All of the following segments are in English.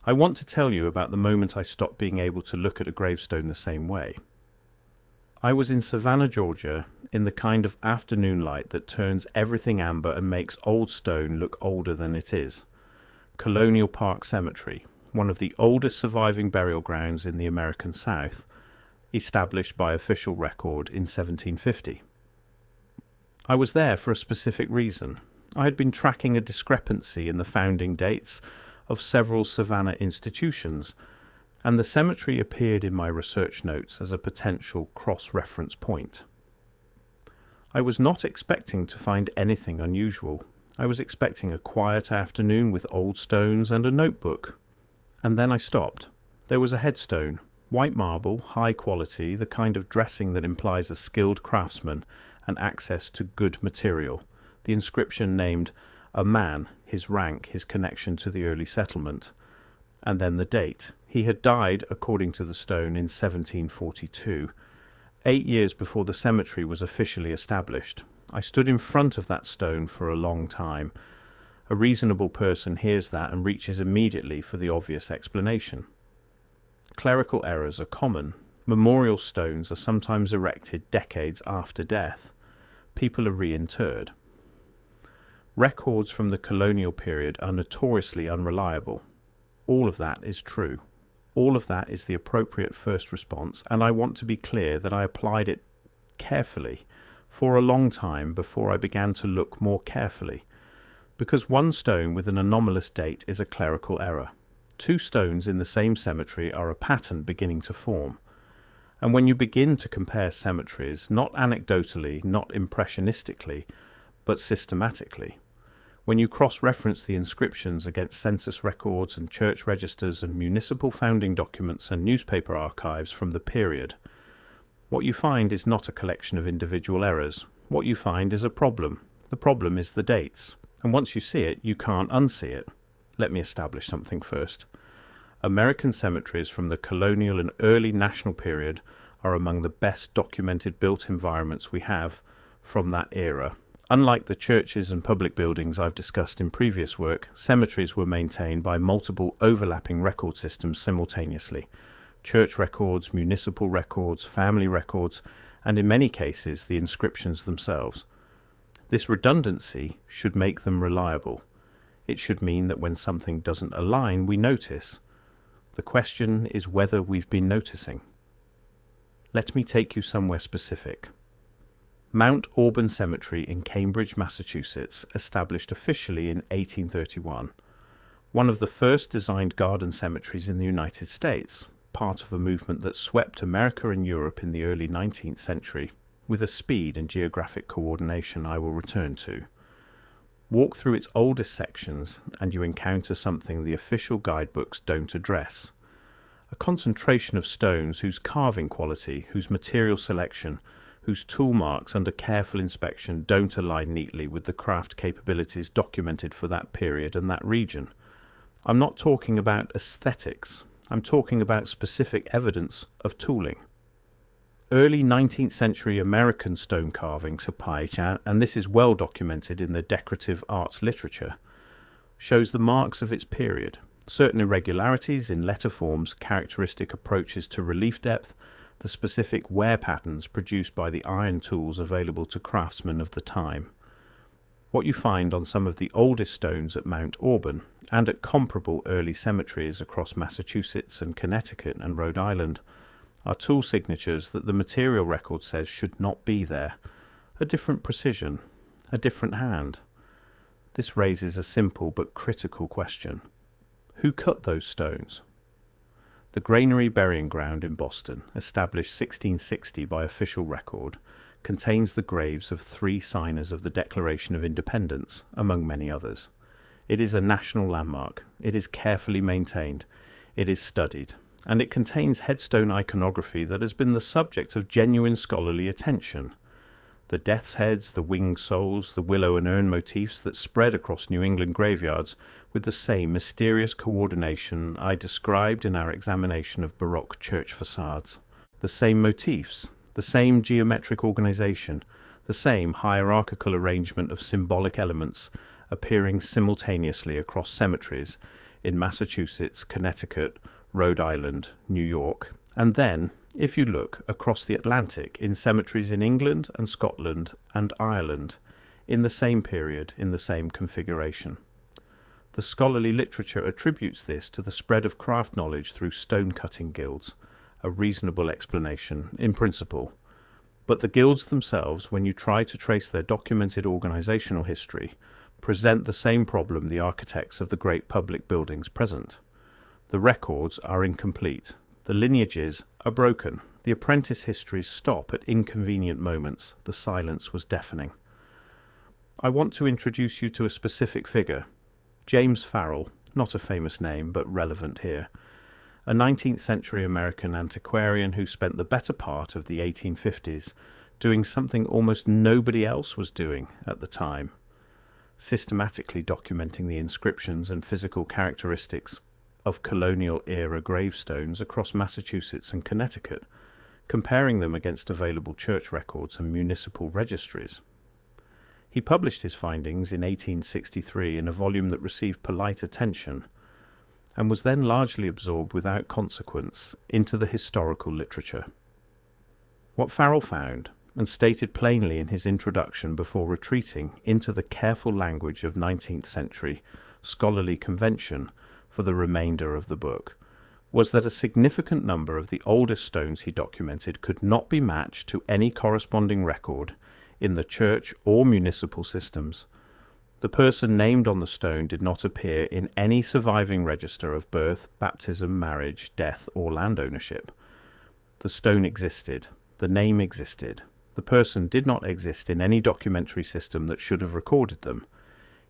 I want to tell you about the moment I stopped being able to look at a gravestone the same way. I was in Savannah, Georgia, in the kind of afternoon light that turns everything amber and makes old stone look older than it is. Colonial Park Cemetery, one of the oldest surviving burial grounds in the American South, established by official record in 1750. I was there for a specific reason. I had been tracking a discrepancy in the founding dates of several Savannah institutions, and the cemetery appeared in my research notes as a potential cross-reference point. I was not expecting to find anything unusual. I was expecting a quiet afternoon with old stones and a notebook. And then I stopped. There was a headstone, white marble, high quality, the kind of dressing that implies a skilled craftsman and access to good material. The inscription named a man, his rank, his connection to the early settlement, and then the date. He had died, according to the stone, in 1742, 8 years before the cemetery was officially established. I stood in front of that stone for a long time. A reasonable person hears that and reaches immediately for the obvious explanation. Clerical errors are common. Memorial stones are sometimes erected decades after death. People are reinterred. Records from the colonial period are notoriously unreliable. All of that is true. All of that is the appropriate first response, and I want to be clear that I applied it carefully for a long time before I began to look more carefully, because one stone with an anomalous date is a clerical error. Two stones in the same cemetery are a pattern beginning to form. And when you begin to compare cemeteries, not anecdotally, not impressionistically, but systematically, when you cross-reference the inscriptions against census records and church registers and municipal founding documents and newspaper archives from the period, what you find is not a collection of individual errors. What you find is a problem. The problem is the dates. And once you see it, you can't unsee it. Let me establish something first. American cemeteries from the colonial and early national period are among the best documented built environments we have from that era. Unlike the churches and public buildings I've discussed in previous work, cemeteries were maintained by multiple overlapping record systems simultaneously. Church records, municipal records, family records, and in many cases the inscriptions themselves. This redundancy should make them reliable. It should mean that when something doesn't align, we notice. The question is whether we've been noticing. Let me take you somewhere specific. Mount Auburn Cemetery in Cambridge, Massachusetts, established officially in 1831. One of the first designed garden cemeteries in the United States, part of a movement that swept America and Europe in the early 19th century, with a speed and geographic coordination I will return to. Walk through its oldest sections and you encounter something the official guidebooks don't address. A concentration of stones whose carving quality, whose material selection, whose tool marks under careful inspection don't align neatly with the craft capabilities documented for that period and that region. I'm not talking about aesthetics. I'm talking about specific evidence of tooling. Early 19th century American stone carving, and this is well documented in the decorative arts literature, shows the marks of its period, certain irregularities in letter forms, characteristic approaches to relief depth, the specific wear patterns produced by the iron tools available to craftsmen of the time. What you find on some of the oldest stones at Mount Auburn and at comparable early cemeteries across Massachusetts and Connecticut and Rhode Island are tool signatures that the material record says should not be there. A different precision, a different hand. This raises a simple but critical question. Who cut those stones? The Granary Burying Ground in Boston, established 1660 by official record, contains the graves of 3 signers of the Declaration of Independence, among many others. It is a national landmark. It is carefully maintained. It is studied. And it contains headstone iconography that has been the subject of genuine scholarly attention. The death's heads, the winged souls, the willow and urn motifs that spread across New England graveyards with the same mysterious coordination I described in our examination of Baroque church facades. The same motifs, the same geometric organization, the same hierarchical arrangement of symbolic elements appearing simultaneously across cemeteries in Massachusetts, Connecticut, Rhode Island, New York, and then, if you look across the Atlantic, in cemeteries in England and Scotland and Ireland, in the same period, in the same configuration. The scholarly literature attributes this to the spread of craft knowledge through stone-cutting guilds, a reasonable explanation in principle. But the guilds themselves, when you try to trace their documented organizational history, present the same problem the architects of the great public buildings present. The records are incomplete, the lineages are broken, the apprentice histories stop at inconvenient moments, the silence was deafening. I want to introduce you to a specific figure, James Farrell, not a famous name but relevant here, a 19th century American antiquarian who spent the better part of the 1850s doing something almost nobody else was doing at the time, systematically documenting the inscriptions and physical characteristics of colonial era gravestones across Massachusetts and Connecticut, comparing them against available church records and municipal registries. He published his findings in 1863 in a volume that received polite attention and was then largely absorbed without consequence into the historical literature. What Farrell found, and stated plainly in his introduction before retreating into the careful language of 19th century scholarly convention for the remainder of the book, was that a significant number of the oldest stones he documented could not be matched to any corresponding record in the church or municipal systems. The person named on the stone did not appear in any surviving register of birth, baptism, marriage, death, or land ownership. The stone existed. The name existed. The person did not exist in any documentary system that should have recorded them.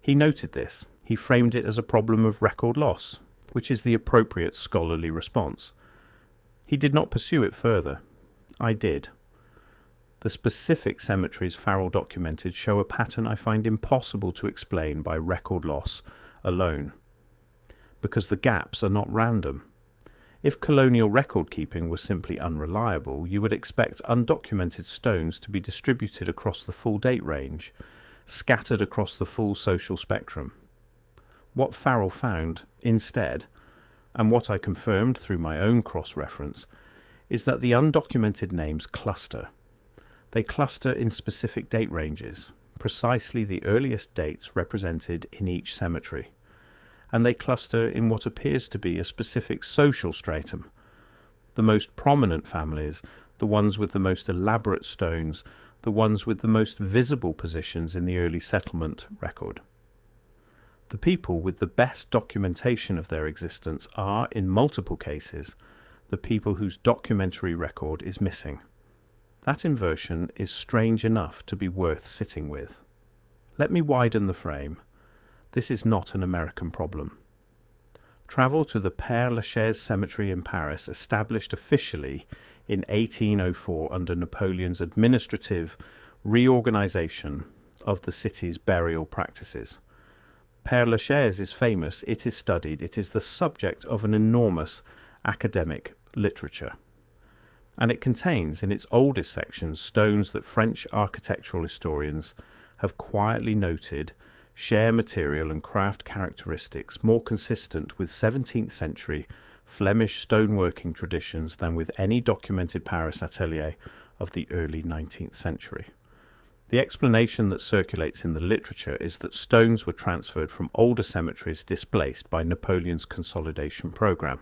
He noted this. He framed it as a problem of record loss, which is the appropriate scholarly response. He did not pursue it further. I did. The specific cemeteries Farrell documented show a pattern I find impossible to explain by record loss alone, because the gaps are not random. If colonial record keeping was simply unreliable, you would expect undocumented stones to be distributed across the full date range, scattered across the full social spectrum. What Farrell found, instead, and what I confirmed through my own cross-reference, is that the undocumented names cluster. They cluster in specific date ranges, precisely the earliest dates represented in each cemetery, and they cluster in what appears to be a specific social stratum. The most prominent families, the ones with the most elaborate stones, the ones with the most visible positions in the early settlement record. The people with the best documentation of their existence are, in multiple cases, the people whose documentary record is missing. That inversion is strange enough to be worth sitting with. Let me widen the frame. This is not an American problem. Travel to the Père Lachaise cemetery in Paris, established officially in 1804 under Napoleon's administrative reorganization of the city's burial practices. Père Lachaise is famous, it is studied, it is the subject of an enormous academic literature. And it contains, in its oldest sections, stones that French architectural historians have quietly noted share material and craft characteristics more consistent with 17th century Flemish stoneworking traditions than with any documented Paris atelier of the early 19th century. The explanation that circulates in the literature is that stones were transferred from older cemeteries displaced by Napoleon's consolidation program.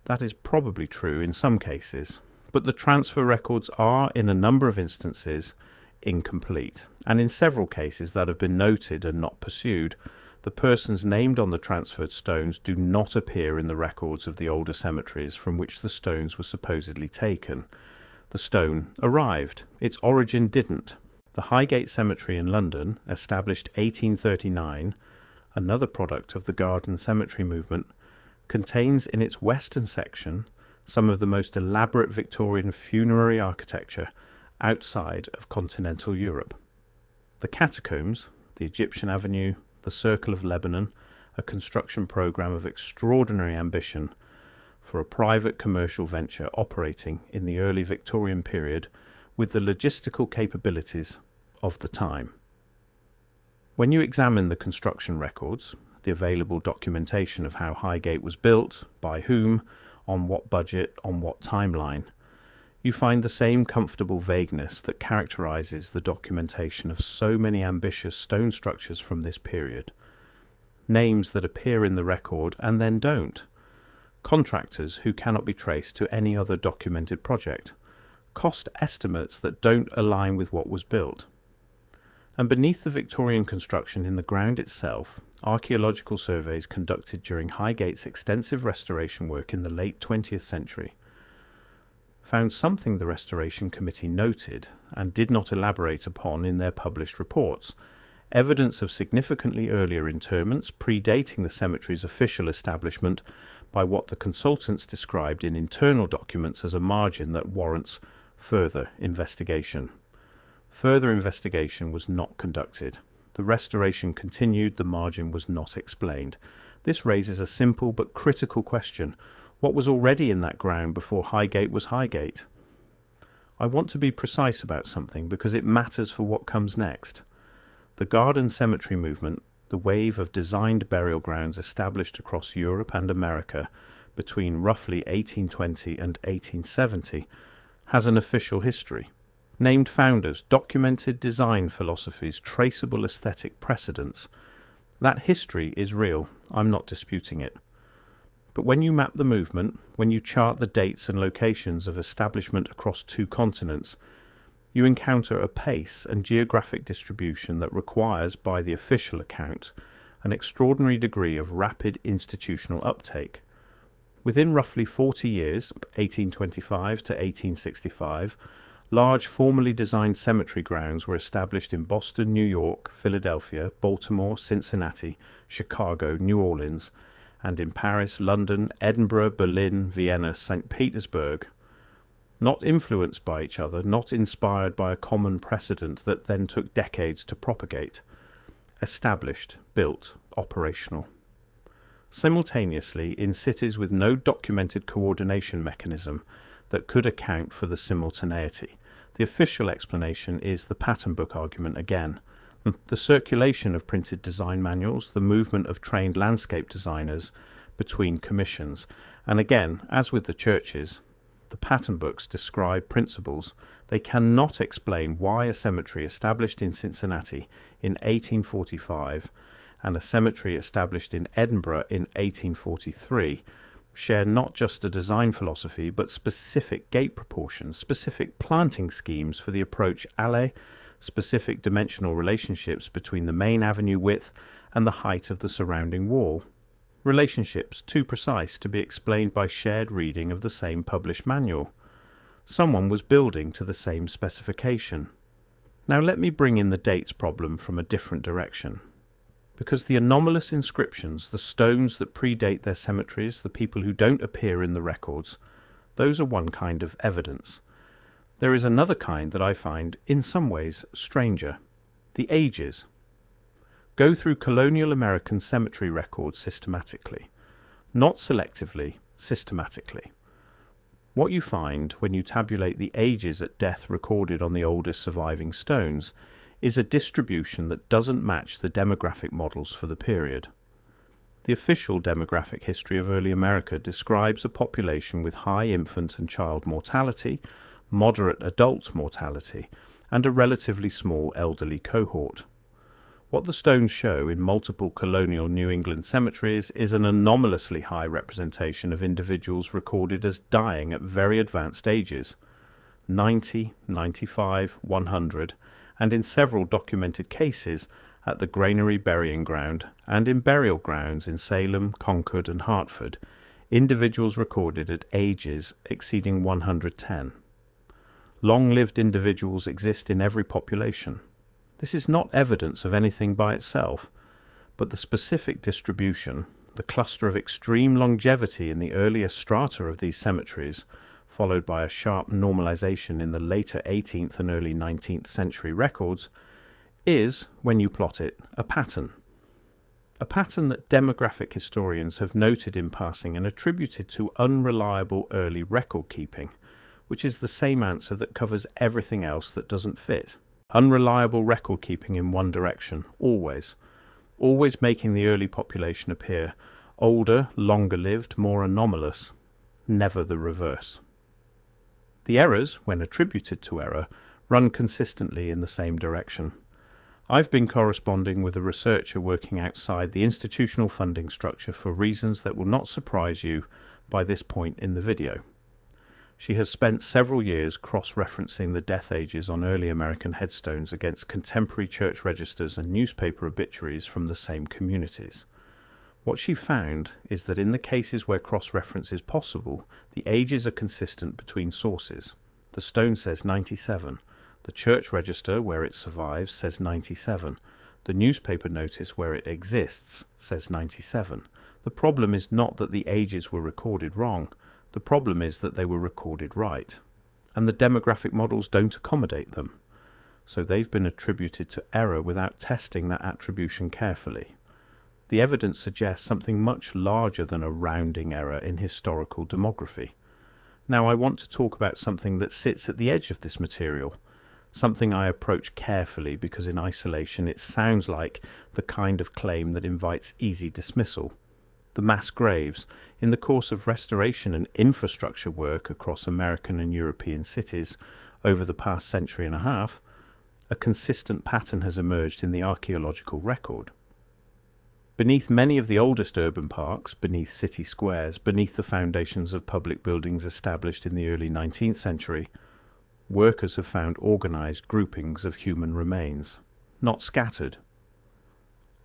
That is probably true in some cases, but the transfer records are, in a number of instances, incomplete, and in several cases that have been noted and not pursued, the persons named on the transferred stones do not appear in the records of the older cemeteries from which the stones were supposedly taken. The stone arrived. Its origin didn't. The Highgate Cemetery in London, established 1839, another product of the garden cemetery movement, contains in its western section some of the most elaborate Victorian funerary architecture outside of continental Europe. The catacombs, the Egyptian Avenue, the Circle of Lebanon, a construction program of extraordinary ambition for a private commercial venture operating in the early Victorian period with the logistical capabilities of the time. When you examine the construction records, the available documentation of how Highgate was built, by whom, on what budget, on what timeline, you find the same comfortable vagueness that characterizes the documentation of so many ambitious stone structures from this period. Names that appear in the record and then don't. Contractors who cannot be traced to any other documented project. Cost estimates that don't align with what was built. And beneath the Victorian construction in the ground itself, archaeological surveys conducted during Highgate's extensive restoration work in the late 20th century found something the Restoration Committee noted and did not elaborate upon in their published reports: evidence of significantly earlier interments predating the cemetery's official establishment by what the consultants described in internal documents as a margin that warrants further investigation. Further investigation was not conducted. The restoration continued, the margin was not explained. This raises a simple but critical question. What was already in that ground before Highgate was Highgate? I want to be precise about something because it matters for what comes next. The garden cemetery movement, the wave of designed burial grounds established across Europe and America between roughly 1820 and 1870, has an official history. Named founders, documented design philosophies, traceable aesthetic precedents. That history is real. I'm not disputing it. But when you map the movement, when you chart the dates and locations of establishment across 2 continents, you encounter a pace and geographic distribution that requires, by the official account, an extraordinary degree of rapid institutional uptake. Within roughly 40 years, 1825 to 1865, large formally designed cemetery grounds were established in Boston, New York, Philadelphia, Baltimore, Cincinnati, Chicago, New Orleans, and in Paris, London, Edinburgh, Berlin, Vienna, St. Petersburg. Not influenced by each other, not inspired by a common precedent that then took decades to propagate. Established, built, operational. Simultaneously, in cities with no documented coordination mechanism that could account for the simultaneity. The official explanation is the pattern book argument again. The circulation of printed design manuals, the movement of trained landscape designers between commissions, and again, as with the churches, the pattern books describe principles. They cannot explain why a cemetery established in Cincinnati in 1845 and a cemetery established in Edinburgh in 1843 share not just a design philosophy but specific gate proportions, specific planting schemes for the approach alley, specific dimensional relationships between the main avenue width and the height of the surrounding wall. Relationships too precise to be explained by shared reading of the same published manual. Someone was building to the same specification. Now let me bring in the dates problem from a different direction. Because the anomalous inscriptions, the stones that predate their cemeteries, the people who don't appear in the records, those are one kind of evidence. There is another kind that I find, in some ways, stranger. The ages. Go through colonial American cemetery records systematically. Not selectively, systematically. What you find when you tabulate the ages at death recorded on the oldest surviving stones is a distribution that doesn't match the demographic models for the period. The official demographic history of early America describes a population with high infant and child mortality, moderate adult mortality, and a relatively small elderly cohort. What the stones show in multiple colonial New England cemeteries is an anomalously high representation of individuals recorded as dying at very advanced ages, 90, 95, 100, and in several documented cases at the Granary Burying Ground and in burial grounds in Salem, Concord, and Hartford, individuals recorded at ages exceeding 110. Long-lived individuals exist in every population. This is not evidence of anything by itself, but the specific distribution, the cluster of extreme longevity in the earlier strata of these cemeteries, followed by a sharp normalization in the later 18th and early 19th century records, is, when you plot it, a pattern. A pattern that demographic historians have noted in passing and attributed to unreliable early record keeping, which is the same answer that covers everything else that doesn't fit. Unreliable record keeping in one direction, always. always making the early population appear older, longer-lived, more anomalous, never the reverse. The errors, when attributed to error, run consistently in the same direction. I've been corresponding with a researcher working outside the institutional funding structure for reasons that will not surprise you by this point in the video. She has spent several years cross-referencing the death ages on early American headstones against contemporary church registers and newspaper obituaries from the same communities. What she found is that in the cases where cross-reference is possible, the ages are consistent between sources. The stone says 97. The church register, where it survives, says 97. The newspaper notice, where it exists, says 97. The problem is not that the ages were recorded wrong. The problem is that they were recorded right. And the demographic models don't accommodate them. So they've been attributed to error without testing that attribution carefully. The evidence suggests something much larger than a rounding error in historical demography. Now I want to talk about something that sits at the edge of this material, something I approach carefully because in isolation it sounds like the kind of claim that invites easy dismissal. The mass graves. In the course of restoration and infrastructure work across American and European cities over the past century and a half, a consistent pattern has emerged in the archaeological record. Beneath many of the oldest urban parks, beneath city squares, beneath the foundations of public buildings established in the early 19th century, workers have found organized groupings of human remains, not scattered.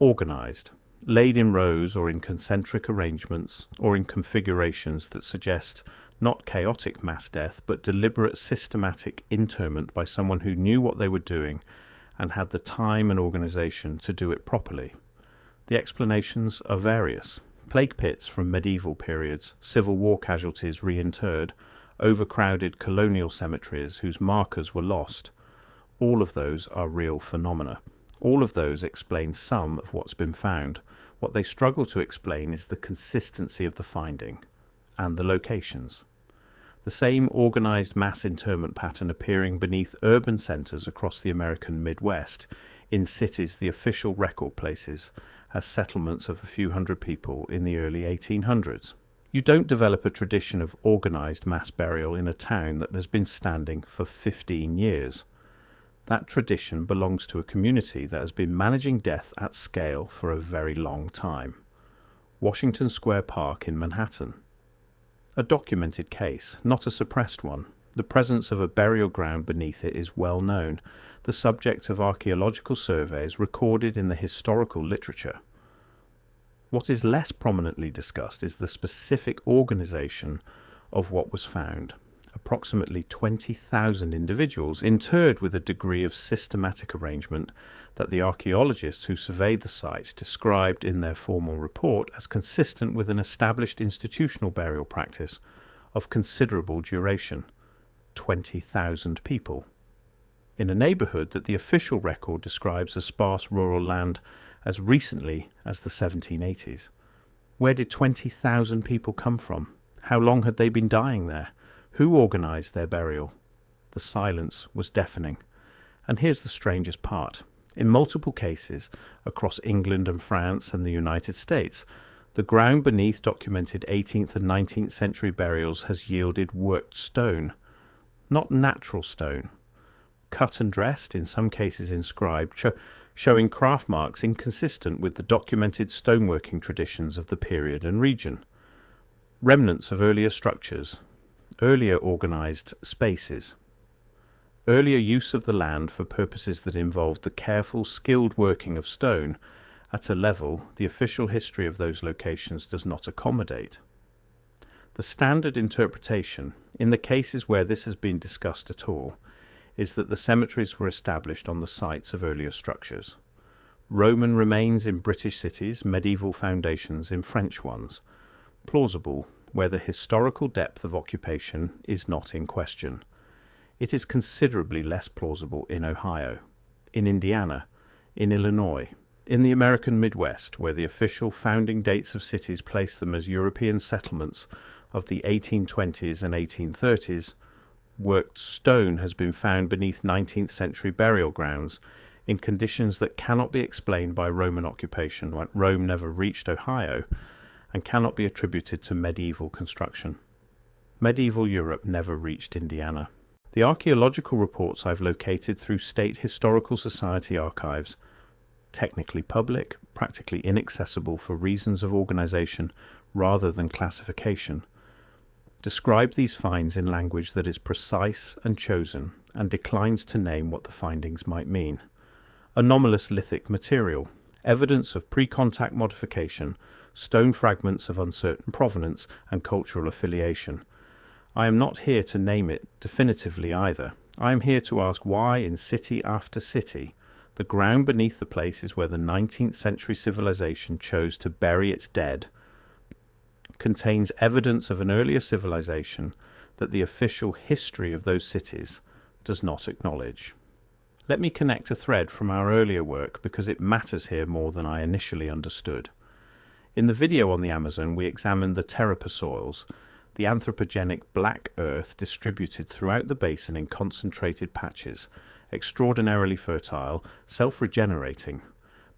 Organized, laid in rows or in concentric arrangements or in configurations that suggest not chaotic mass death but deliberate systematic interment by someone who knew what they were doing and had the time and organization to do it properly. The explanations are various. Plague pits from medieval periods, Civil War casualties reinterred, overcrowded colonial cemeteries whose markers were lost. All of those are real phenomena. All of those explain some of what's been found. What they struggle to explain is the consistency of the finding and the locations. The same organized mass interment pattern appearing beneath urban centers across the American Midwest, in cities the official record places as settlements of a few hundred people in the early 1800s. You don't develop a tradition of organized mass burial in a town that has been standing for 15 years. That tradition belongs to a community that has been managing death at scale for a very long time. Washington Square Park in Manhattan. A documented case, not a suppressed one. The presence of a burial ground beneath it is well known, the subject of archaeological surveys recorded in the historical literature. What is less prominently discussed is the specific organization of what was found. Approximately 20,000 individuals interred with a degree of systematic arrangement that the archaeologists who surveyed the site described in their formal report as consistent with an established institutional burial practice of considerable duration. 20,000 people. In a neighborhood that the official record describes as sparse rural land as recently as the 1780s. Where did 20,000 people come from? How long had they been dying there? Who organized their burial? The silence was deafening. And here's the strangest part. In multiple cases, across England and France and the United States, the ground beneath documented 18th and 19th century burials has yielded worked stone, not natural stone. Cut and dressed, in some cases inscribed, showing craft marks inconsistent with the documented stoneworking traditions of the period and region. Remnants of earlier structures, earlier organized spaces, earlier use of the land for purposes that involved the careful, skilled working of stone at a level the official history of those locations does not accommodate. The standard interpretation, in the cases where this has been discussed at all, is that the cemeteries were established on the sites of earlier structures. Roman remains in British cities, medieval foundations in French ones. Plausible where the historical depth of occupation is not in question. It is considerably less plausible in Ohio, in Indiana, in Illinois, in the American Midwest, where the official founding dates of cities place them as European settlements of the 1820s and 1830s. Worked stone has been found beneath 19th century burial grounds in conditions that cannot be explained by Roman occupation when Rome never reached Ohio, and cannot be attributed to medieval construction. Medieval Europe never reached Indiana. The archaeological reports I've located through State Historical Society archives, technically public, practically inaccessible for reasons of organization rather than classification, describe these finds in language that is precise and chosen and declines to name what the findings might mean. Anomalous lithic material, evidence of pre-contact modification, stone fragments of uncertain provenance and cultural affiliation. I am not here to name it definitively either. I am here to ask why in city after city, the ground beneath the places where the 19th century civilization chose to bury its dead contains evidence of an earlier civilization that the official history of those cities does not acknowledge. Let me connect a thread from our earlier work because it matters here more than I initially understood. In the video on the Amazon, we examined the Tartaria soils, the anthropogenic black earth distributed throughout the basin in concentrated patches, extraordinarily fertile, self-regenerating,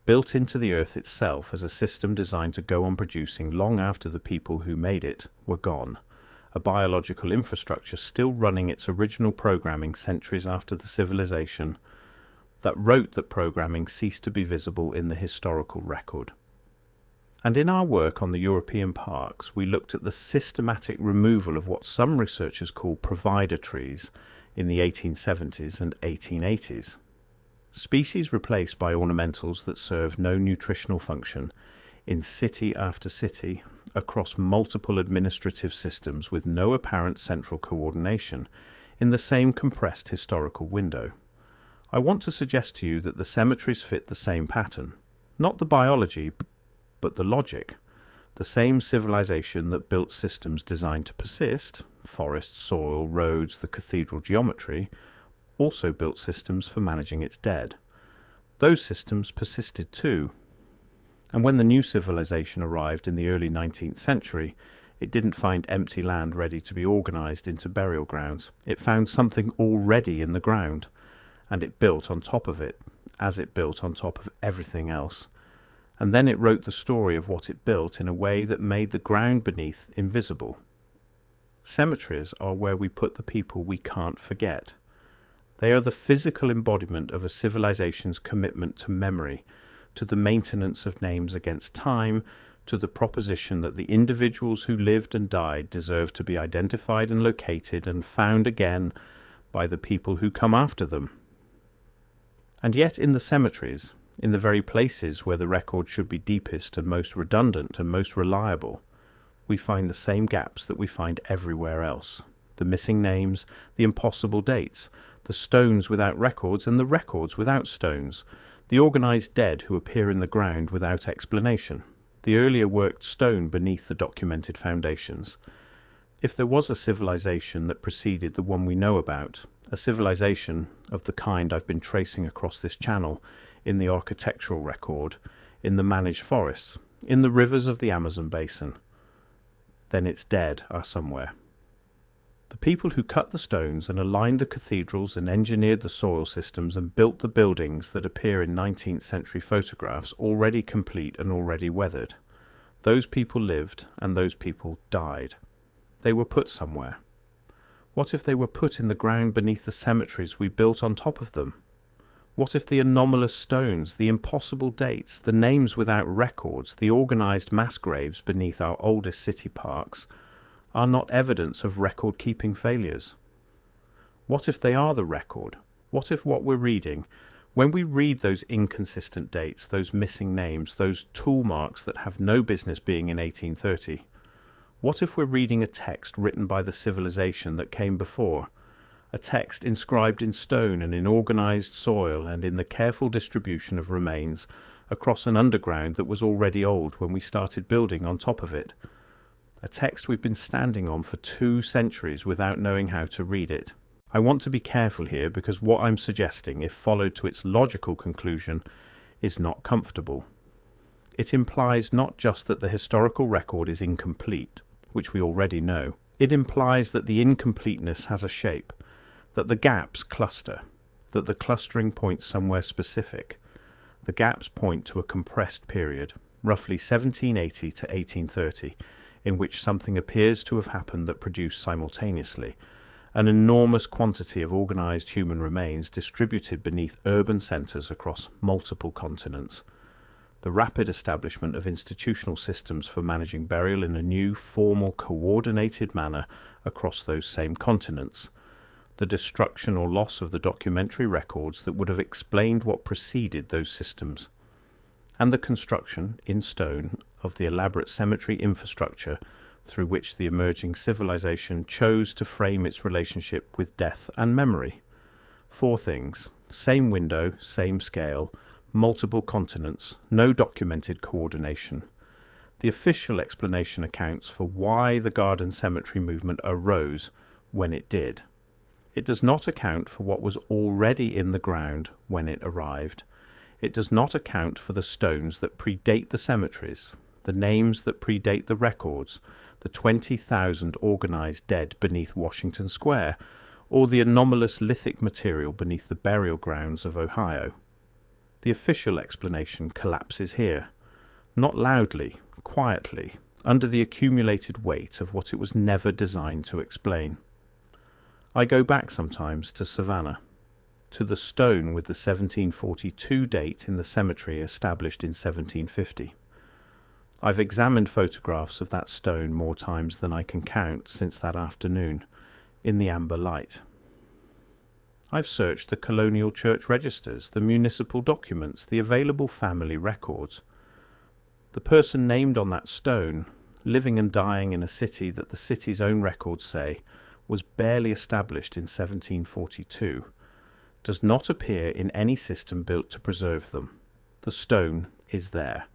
built into the earth itself as a system designed to go on producing long after the people who made it were gone, a biological infrastructure still running its original programming centuries after the civilization that wrote that programming ceased to be visible in the historical record. And in our work on the European parks, we looked at the systematic removal of what some researchers call provider trees in the 1870s and 1880s. Species replaced by ornamentals that serve no nutritional function in city after city across multiple administrative systems with no apparent central coordination in the same compressed historical window. I want to suggest to you that the cemeteries fit the same pattern, not the biology, but the logic. The same civilization that built systems designed to persist, forests, soil, roads, the cathedral geometry, also built systems for managing its dead. Those systems persisted too. And when the new civilization arrived in the early 19th century, it didn't find empty land ready to be organized into burial grounds. It found something already in the ground, and it built on top of it, as it built on top of everything else. And then it wrote the story of what it built in a way that made the ground beneath invisible. Cemeteries are where we put the people we can't forget. They are the physical embodiment of a civilization's commitment to memory, to the maintenance of names against time, to the proposition that the individuals who lived and died deserve to be identified and located and found again by the people who come after them. And yet in the cemeteries, in the very places where the record should be deepest and most redundant and most reliable, we find the same gaps that we find everywhere else. The missing names, the impossible dates, the stones without records and the records without stones, the organized dead who appear in the ground without explanation, the earlier worked stone beneath the documented foundations. If there was a civilization that preceded the one we know about, a civilization of the kind I've been tracing across this channel, in the architectural record, in the managed forests, in the rivers of the Amazon basin, then its dead are somewhere. The people who cut the stones and aligned the cathedrals and engineered the soil systems and built the buildings that appear in 19th century photographs already complete and already weathered. Those people lived and those people died. They were put somewhere. What if they were put in the ground beneath the cemeteries we built on top of them? What if the anomalous stones, the impossible dates, the names without records, the organized mass graves beneath our oldest city parks are not evidence of record-keeping failures? What if they are the record? What if what we're reading, when we read those inconsistent dates, those missing names, those tool marks that have no business being in 1830, what if we're reading a text written by the civilization that came before? A text inscribed in stone and in organized soil and in the careful distribution of remains across an underground that was already old when we started building on top of it. A text we've been standing on for 2 centuries without knowing how to read it. I want to be careful here because what I'm suggesting, if followed to its logical conclusion, is not comfortable. It implies not just that the historical record is incomplete, which we already know. It implies that the incompleteness has a shape, that the gaps cluster. that the clustering points somewhere specific. The gaps point to a compressed period, roughly 1780 to 1830, in which something appears to have happened that produced simultaneously an enormous quantity of organised human remains distributed beneath urban centres across multiple continents. The rapid establishment of institutional systems for managing burial in a new, formal, coordinated manner across those same continents. The destruction or loss of the documentary records that would have explained what preceded those systems. And the construction, in stone, of the elaborate cemetery infrastructure through which the emerging civilization chose to frame its relationship with death and memory. 4 things: same window, same scale, multiple continents, no documented coordination. The official explanation accounts for why the garden cemetery movement arose when it did. It does not account for what was already in the ground when it arrived. It does not account for the stones that predate the cemeteries, the names that predate the records, the 20,000 organised dead beneath Washington Square, or the anomalous lithic material beneath the burial grounds of Ohio. The official explanation collapses here, not loudly, quietly, under the accumulated weight of what it was never designed to explain. I go back sometimes to Savannah, to the stone with the 1742 date in the cemetery established in 1750. I've examined photographs of that stone more times than I can count since that afternoon, in the amber light. I've searched the colonial church registers, the municipal documents, the available family records. The person named on that stone, living and dying in a city that the city's own records say was barely established in 1742, does not appear in any system built to preserve them. The stone is there.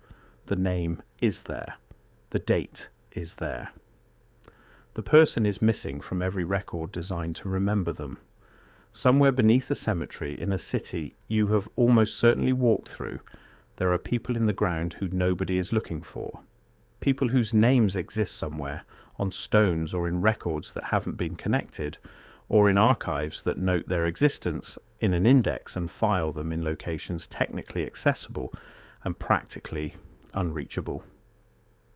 The name is there. The date is there. The person is missing from every record designed to remember them. Somewhere beneath the cemetery in a city you have almost certainly walked through, there are people in the ground who nobody is looking for. People whose names exist somewhere, on stones or in records that haven't been connected, or in archives that note their existence in an index and file them in locations technically accessible and practically unreachable.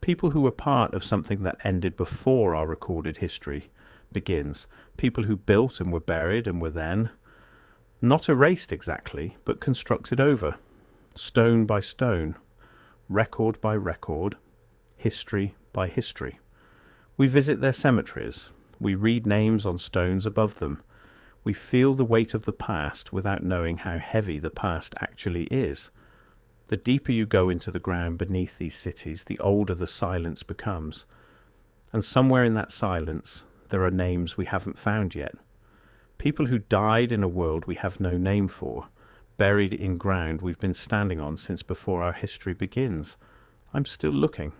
People who were part of something that ended before our recorded history begins. People who built and were buried and were then not erased exactly, but constructed over, stone by stone, record by record, history by history. We visit their cemeteries. We read names on stones above them. We feel the weight of the past without knowing how heavy the past actually is. The deeper you go into the ground beneath these cities, the older the silence becomes. And somewhere in that silence, there are names we haven't found yet. People who died in a world we have no name for, buried in ground we've been standing on since before our history begins. I'm still looking.